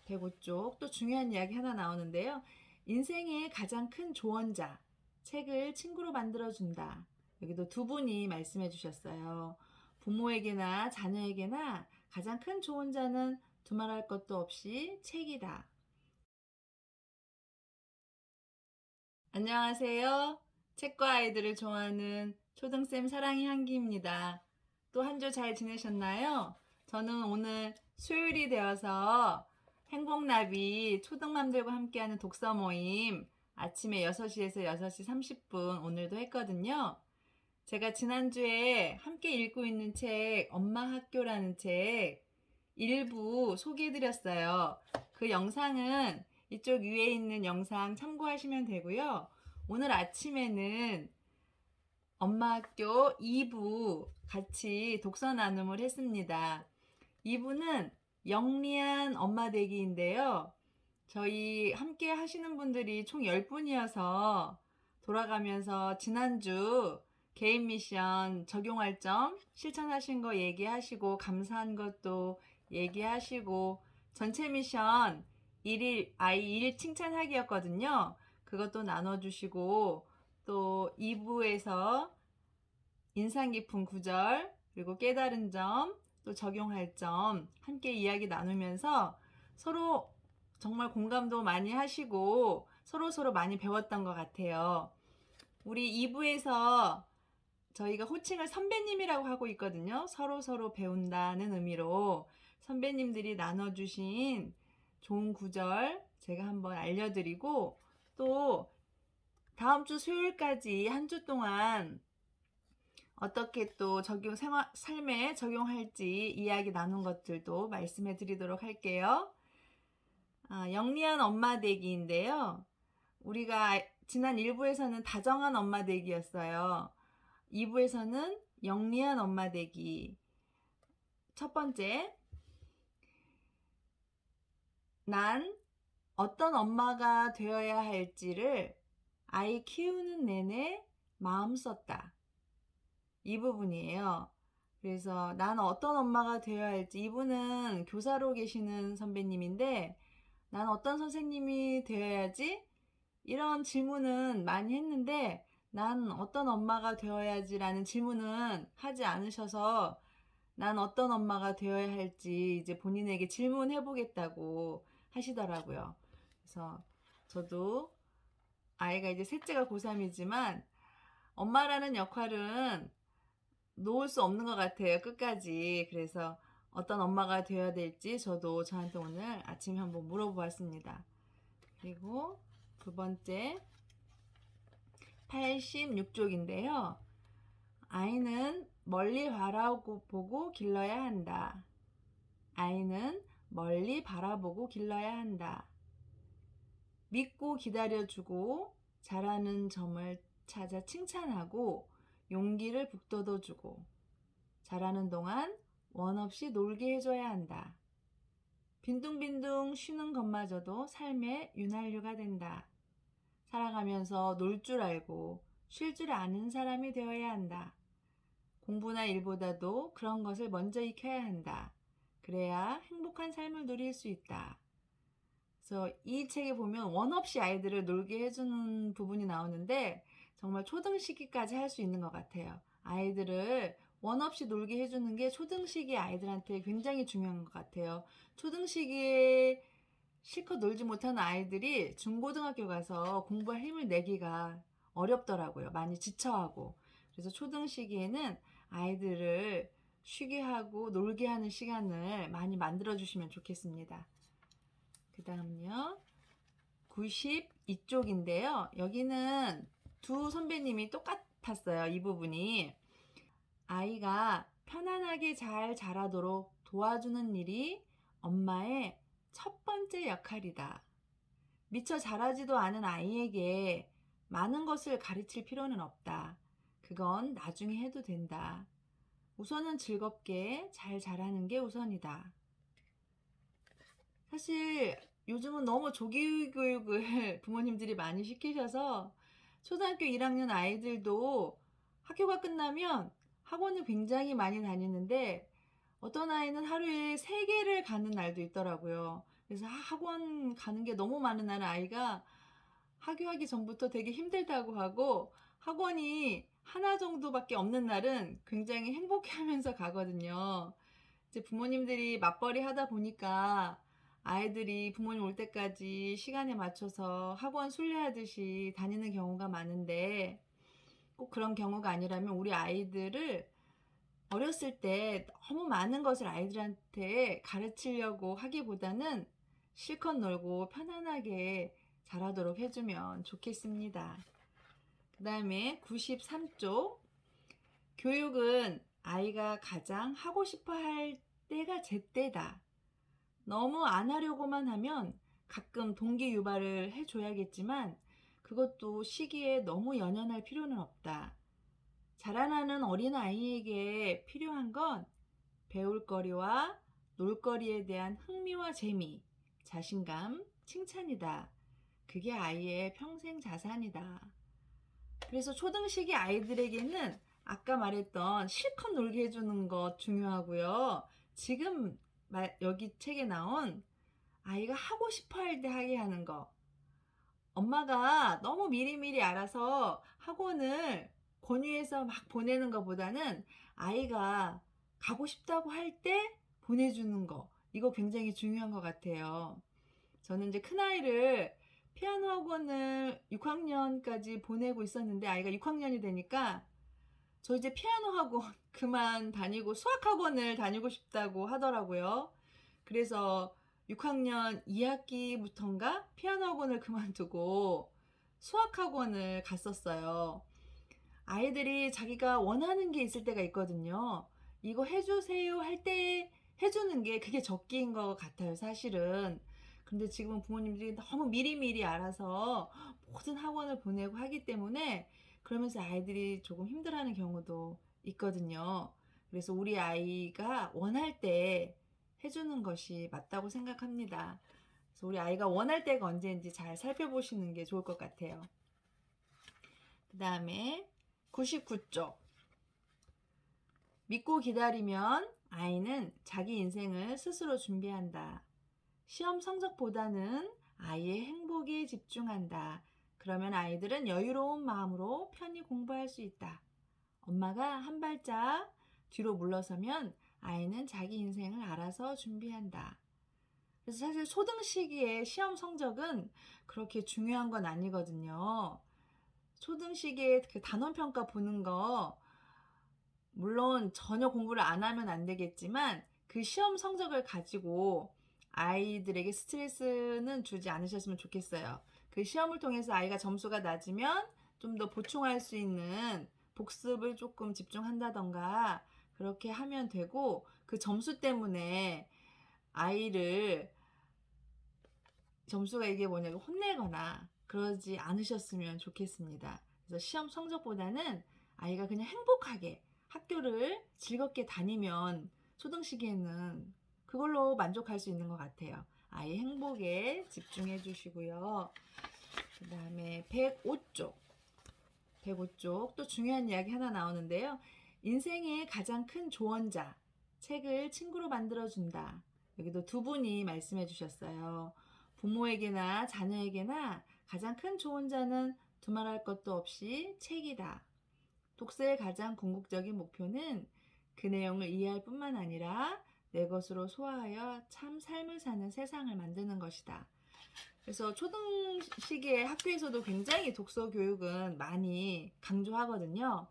105쪽 또 중요한 이야기 하나 나오는데요. 인생의 가장 큰 조언자, 책을 친구로 만들어준다. 여기도 두 분이 말씀해 주셨어요. 부모에게나 자녀에게나 가장 큰 조언자는 두말할 것도 없이 책이다. 안녕하세요. 책과 아이들을 좋아하는 초등쌤 사랑의 향기입니다. 또 한 주 잘 지내셨나요? 저는 오늘 수요일이 되어서 행복나비 초등맘들과 함께하는 독서 모임 아침에 6시에서 6시 30분 오늘도 했거든요. 제가 지난주에 함께 읽고 있는 책 엄마 학교라는 책 일부 소개해드렸어요. 그 영상은 이쪽 위에 있는 영상 참고하시면 되고요. 오늘 아침에는 엄마 학교 2부 같이 독서 나눔을 했습니다. 2부는 영리한 엄마 되기인데요. 저희 함께 하시는 분들이 총 10분이어서 돌아가면서 지난주 개인 미션 적용할 점 실천하신 거 얘기하시고 감사한 것도 얘기하시고 전체 미션 1일 칭찬하기였거든요. 그것도 나눠주시고 또 2부에서 인상 깊은 구절 그리고 깨달은 점 또 적용할 점 함께 이야기 나누면서 서로 정말 공감도 많이 하시고 서로 많이 배웠던 것 같아요. 우리 2부에서 저희가 호칭을 선배님이라고 하고 있거든요. 서로 배운다는 의미로 선배님들이 나눠주신 좋은 구절 제가 한번 알려드리고 또 다음 주 수요일까지 한 주 동안 어떻게 또 삶에 적용할지 이야기 나눈 것들도 말씀해 드리도록 할게요. 영리한 엄마 되기인데요. 우리가 지난 1부에서는 다정한 엄마 되기였어요. 2부에서는 영리한 엄마 되기. 첫 번째, 난 어떤 엄마가 되어야 할지를 아이 키우는 내내 마음 썼다. 이 부분이에요. 그래서 난 어떤 엄마가 되어야 할지 이분은 교사로 계시는 선배님인데 난 어떤 선생님이 되어야지? 이런 질문은 많이 했는데 난 어떤 엄마가 되어야지라는 질문은 하지 않으셔서 난 어떤 엄마가 되어야 할지 이제 본인에게 질문해 보겠다고 하시더라고요. 그래서 저도 아이가 이제 셋째가 고3이지만 엄마라는 역할은 놓을 수 없는 것 같아요. 끝까지. 그래서 어떤 엄마가 되어야 될지 저도 저한테 오늘 아침에 한번 물어보았습니다. 그리고 두 번째 86쪽인데요. 아이는 멀리 바라보고 길러야 한다. 아이는 멀리 바라보고 길러야 한다. 믿고 기다려주고 잘하는 점을 찾아 칭찬하고 용기를 북돋워주고 잘하는 동안 원 없이 놀게 해줘야 한다. 빈둥빈둥 쉬는 것마저도 삶의 윤활유가 된다. 살아가면서 놀 줄 알고 쉴 줄 아는 사람이 되어야 한다. 공부나 일보다도 그런 것을 먼저 익혀야 한다. 그래야 행복한 삶을 누릴 수 있다. 그래서 이 책에 보면 원 없이 아이들을 놀게 해주는 부분이 나오는데 정말 초등 시기까지 할 수 있는 것 같아요. 아이들을 원 없이 놀게 해주는 게 초등 시기 아이들한테 굉장히 중요한 것 같아요. 초등 시기에 실컷 놀지 못하는 아이들이 중고등학교 가서 공부할 힘을 내기가 어렵더라고요. 많이 지쳐하고. 그래서 초등 시기에는 아이들을 쉬게 하고 놀게 하는 시간을 많이 만들어 주시면 좋겠습니다. 그 다음요. 92쪽인데요. 여기는 두 선배님이 똑같았어요. 이 부분이. 아이가 편안하게 잘 자라도록 도와주는 일이 엄마의 첫 번째 역할이다. 미처 자라지도 않은 아이에게 많은 것을 가르칠 필요는 없다. 그건 나중에 해도 된다. 우선은 즐겁게 잘 자라는 게 우선이다. 사실 요즘은 너무 조기 교육을 부모님들이 많이 시키셔서 초등학교 1학년 아이들도 학교가 끝나면 학원을 굉장히 많이 다니는데 어떤 아이는 하루에 3개를 가는 날도 있더라고요. 그래서 학원 가는 게 너무 많은 날은 아이가 하교하기 전부터 되게 힘들다고 하고, 학원이 하나 정도밖에 없는 날은 굉장히 행복해하면서 가거든요. 이제 부모님들이 맞벌이 하다 보니까 아이들이 부모님 올 때까지 시간에 맞춰서 학원 순례하듯이 다니는 경우가 많은데, 꼭 그런 경우가 아니라면 우리 아이들을 어렸을 때 너무 많은 것을 아이들한테 가르치려고 하기보다는 실컷 놀고 편안하게 자라도록 해주면 좋겠습니다. 그 다음에 93쪽. 교육은 아이가 가장 하고 싶어 할 때가 제때다. 너무 안 하려고만 하면 가끔 동기 유발을 해줘야겠지만 그것도 시기에 너무 연연할 필요는 없다. 자라나는 어린아이에게 필요한 건 배울거리와 놀거리에 대한 흥미와 재미, 자신감, 칭찬이다. 그게 아이의 평생 자산이다. 그래서 초등시기 아이들에게는 아까 말했던 실컷 놀게 해주는 것 중요하고요. 지금 여기 책에 나온 아이가 하고 싶어 할 때 하게 하는 거. 엄마가 너무 미리미리 알아서 학원을 권유해서 막 보내는 것보다는 아이가 가고 싶다고 할 때 보내주는 거. 이거 굉장히 중요한 것 같아요. 저는 이제 큰아이를 피아노 학원을 6학년까지 보내고 있었는데 아이가 6학년이 되니까 저 이제 피아노 학원 그만 다니고 수학 학원을 다니고 싶다고 하더라고요. 그래서 6학년 2학기부터인가 피아노 학원을 그만두고 수학 학원을 갔었어요. 아이들이 자기가 원하는 게 있을 때가 있거든요. 이거 해주세요 할 때 해주는 게 그게 적기인 것 같아요, 사실은. 근데 지금 부모님들이 너무 미리미리 알아서 모든 학원을 보내고 하기 때문에 그러면서 아이들이 조금 힘들어하는 경우도 있거든요. 그래서 우리 아이가 원할 때 해주는 것이 맞다고 생각합니다. 그래서 우리 아이가 원할 때가 언제인지 잘 살펴보시는 게 좋을 것 같아요. 그 다음에 99쪽. 믿고 기다리면 아이는 자기 인생을 스스로 준비한다. 시험 성적보다는 아이의 행복에 집중한다. 그러면 아이들은 여유로운 마음으로 편히 공부할 수 있다. 엄마가 한 발짝 뒤로 물러서면 아이는 자기 인생을 알아서 준비한다. 그래서 사실 초등 시기의 시험 성적은 그렇게 중요한 건 아니거든요. 초등 시기에 그 단원평가 보는 거 물론 전혀 공부를 안 하면 안 되겠지만 그 시험 성적을 가지고 아이들에게 스트레스는 주지 않으셨으면 좋겠어요. 그 시험을 통해서 아이가 점수가 낮으면 좀 더 보충할 수 있는 복습을 조금 집중한다던가 그렇게 하면 되고, 그 점수 때문에 아이를 점수가 이게 뭐냐고 혼내거나 그러지 않으셨으면 좋겠습니다. 그래서 시험 성적보다는 아이가 그냥 행복하게 학교를 즐겁게 다니면 초등 시기에는 그걸로 만족할 수 있는 것 같아요. 아이 행복에 집중해 주시고요. 그 다음에 105쪽. 105쪽 또 중요한 이야기 하나 나오는데요. 인생의 가장 큰 조언자, 책을 친구로 만들어준다. 여기도 두 분이 말씀해 주셨어요. 부모에게나 자녀에게나 가장 큰 조언자는 두말할 것도 없이 책이다. 독서의 가장 궁극적인 목표는 그 내용을 이해할 뿐만 아니라 내 것으로 소화하여 참 삶을 사는 세상을 만드는 것이다. 그래서 초등 시기에 학교에서도 굉장히 독서 교육은 많이 강조하거든요.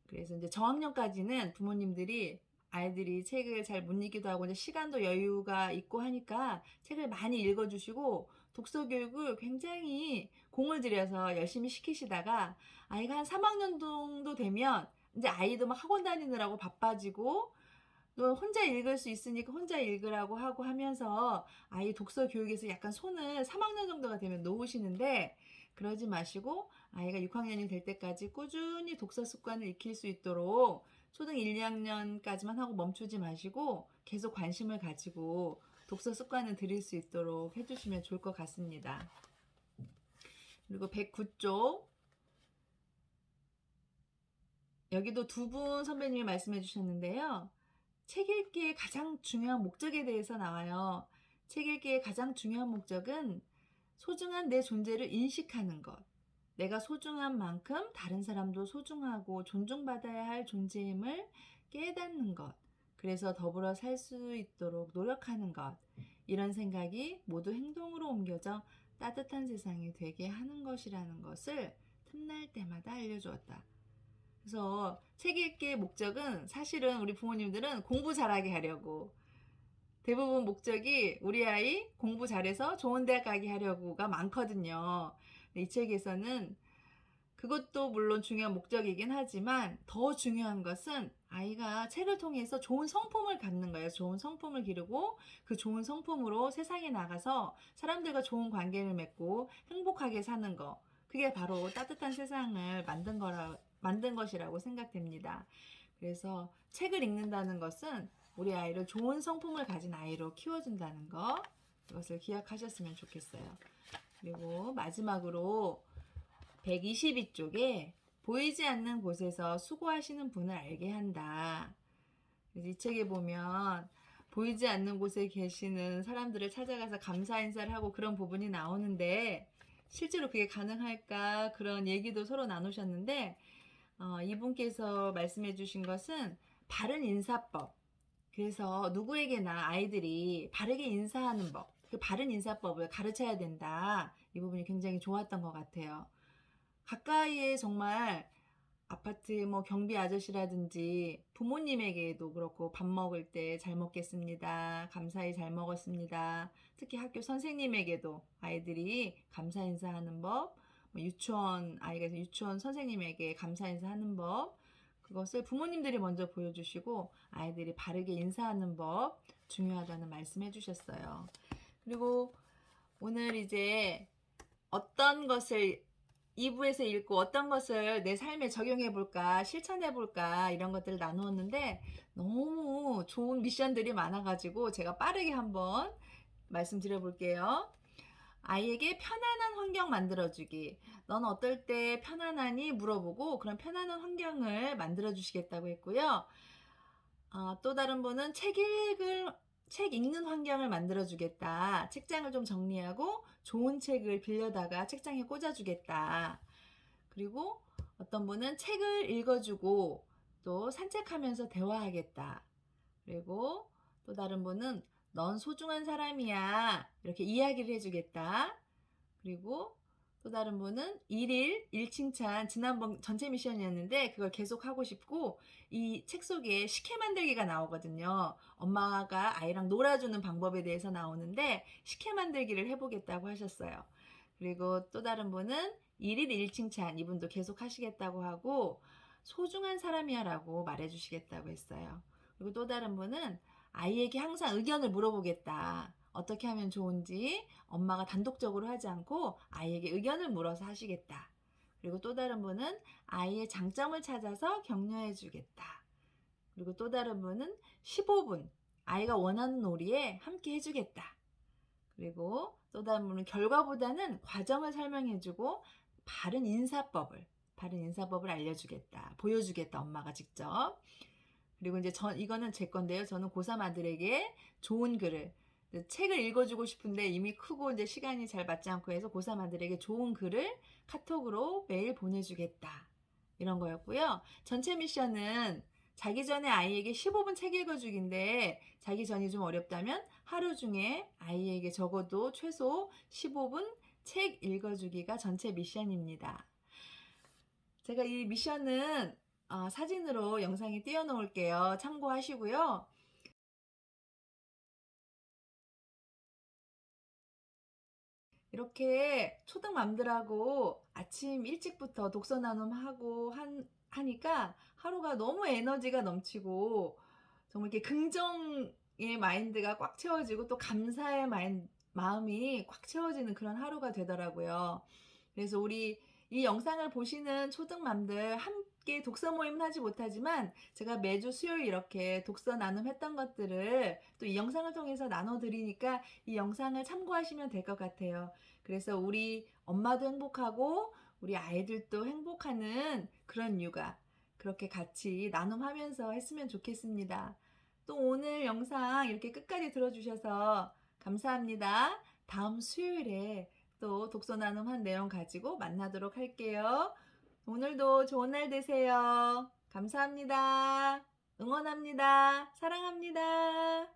그래서 이제 저학년까지는 부모님들이 아이들이 책을 잘 못 읽기도 하고 이제 시간도 여유가 있고 하니까 책을 많이 읽어주시고 독서 교육을 굉장히 공을 들여서 열심히 시키시다가 아이가 한 3학년 정도 되면 이제 아이도 막 학원 다니느라고 바빠지고 또 혼자 읽을 수 있으니까 혼자 읽으라고 하고 하면서 아이 독서 교육에서 약간 손을 3학년 정도가 되면 놓으시는데, 그러지 마시고 아이가 6학년이 될 때까지 꾸준히 독서 습관을 익힐 수 있도록 초등 1, 2학년까지만 하고 멈추지 마시고 계속 관심을 가지고 독서 습관을 들일 수 있도록 해주시면 좋을 것 같습니다. 그리고 109쪽. 여기도 두 분 선배님이 말씀해 주셨는데요. 책 읽기의 가장 중요한 목적에 대해서 나와요. 책 읽기의 가장 중요한 목적은 소중한 내 존재를 인식하는 것. 내가 소중한 만큼 다른 사람도 소중하고 존중받아야 할 존재임을 깨닫는 것. 그래서 더불어 살 수 있도록 노력하는 것. 이런 생각이 모두 행동으로 옮겨져 따뜻한 세상이 되게 하는 것이라는 것을 틈날 때마다 알려주었다. 그래서 책 읽기의 목적은 사실은 우리 부모님들은 공부 잘하게 하려고, 대부분 목적이 우리 아이 공부 잘해서 좋은 대학 가게 하려고가 많거든요. 이 책에서는 그것도 물론 중요한 목적이긴 하지만 더 중요한 것은 아이가 책을 통해서 좋은 성품을 갖는 거예요. 좋은 성품을 기르고 그 좋은 성품으로 세상에 나가서 사람들과 좋은 관계를 맺고 행복하게 사는 거. 그게 바로 따뜻한 세상을 만든 것이라고 생각됩니다. 그래서 책을 읽는다는 것은 우리 아이를 좋은 성품을 가진 아이로 키워준다는 거, 이것을 기억하셨으면 좋겠어요. 그리고 마지막으로 122쪽에 보이지 않는 곳에서 수고하시는 분을 알게 한다. 그래서 이 책에 보면 보이지 않는 곳에 계시는 사람들을 찾아가서 감사 인사를 하고 그런 부분이 나오는데, 실제로 그게 가능할까 그런 얘기도 서로 나누셨는데, 이분께서 말씀해 주신 것은 바른 인사법. 그래서 누구에게나 아이들이 바르게 인사하는 법, 그 바른 인사법을 가르쳐야 된다. 이 부분이 굉장히 좋았던 것 같아요. 가까이에 정말 아파트 뭐 경비 아저씨라든지 부모님에게도 그렇고 밥 먹을 때 잘 먹겠습니다. 감사히 잘 먹었습니다. 특히 학교 선생님에게도 아이들이 감사 인사하는 법, 유치원 아이가 유치원 선생님에게 감사 인사하는 법, 그것을 부모님들이 먼저 보여주시고 아이들이 바르게 인사하는 법 중요하다는 말씀해 주셨어요. 그리고 오늘 이제 어떤 것을 2부에서 읽고 어떤 것을 내 삶에 적용해 볼까, 실천해 볼까, 이런 것들을 나누었는데 너무 좋은 미션들이 많아가지고 제가 빠르게 한번 말씀드려 볼게요. 아이에게 편안한 환경 만들어주기. 넌 어떨 때 편안하니? 물어보고 그런 편안한 환경을 만들어 주시겠다고 했고요. 또 다른 분은 책 읽는 환경을 만들어주겠다. 책장을 좀 정리하고 좋은 책을 빌려다가 책장에 꽂아주겠다. 그리고 어떤 분은 책을 읽어주고 또 산책하면서 대화하겠다. 그리고 또 다른 분은 넌 소중한 사람이야. 이렇게 이야기를 해주겠다. 그리고 또 다른 분은 일일 일칭찬, 지난번 전체 미션이었는데 그걸 계속 하고 싶고, 이 책 속에 식혜 만들기가 나오거든요. 엄마가 아이랑 놀아주는 방법에 대해서 나오는데 식혜 만들기를 해보겠다고 하셨어요. 그리고 또 다른 분은 일일 일칭찬, 이분도 계속 하시겠다고 하고 소중한 사람이야 라고 말해주시겠다고 했어요. 그리고 또 다른 분은 아이에게 항상 의견을 물어보겠다. 어떻게 하면 좋은지 엄마가 단독적으로 하지 않고 아이에게 의견을 물어서 하시겠다. 그리고 또 다른 분은 아이의 장점을 찾아서 격려해 주겠다. 그리고 또 다른 분은 15분 아이가 원하는 놀이에 함께 해주겠다. 그리고 또 다른 분은 결과보다는 과정을 설명해 주고 바른 인사법을 알려주겠다. 보여주겠다. 엄마가 직접. 그리고 이제 이거는 제 건데요. 저는 고3 아들에게 좋은 글을, 책을 읽어주고 싶은데 이미 크고 이제 시간이 잘 맞지 않고 해서 고3 아들에게 좋은 글을 카톡으로 매일 보내주겠다. 이런 거였고요. 전체 미션은 자기 전에 아이에게 15분 책 읽어주기인데, 자기 전이 좀 어렵다면 하루 중에 아이에게 적어도 최소 15분 책 읽어주기가 전체 미션입니다. 제가 이 미션은 사진으로 영상에 띄워놓을게요. 참고하시고요. 이렇게 초등맘들하고 아침 일찍부터 독서 나눔하고 하니까 하루가 너무 에너지가 넘치고 정말 이렇게 긍정의 마인드가 꽉 채워지고 또 감사의 마음이 꽉 채워지는 그런 하루가 되더라고요. 그래서 우리 이 영상을 보시는 초등맘들 함께 독서 모임은 하지 못하지만 제가 매주 수요일 이렇게 독서 나눔했던 것들을 또 이 영상을 통해서 나눠드리니까 이 영상을 참고하시면 될 것 같아요. 그래서 우리 엄마도 행복하고 우리 아이들도 행복하는 그런 육아, 그렇게 같이 나눔하면서 했으면 좋겠습니다. 또 오늘 영상 이렇게 끝까지 들어주셔서 감사합니다. 다음 수요일에 또 독서 나눔한 내용 가지고 만나도록 할게요. 오늘도 좋은 날 되세요. 감사합니다. 응원합니다. 사랑합니다.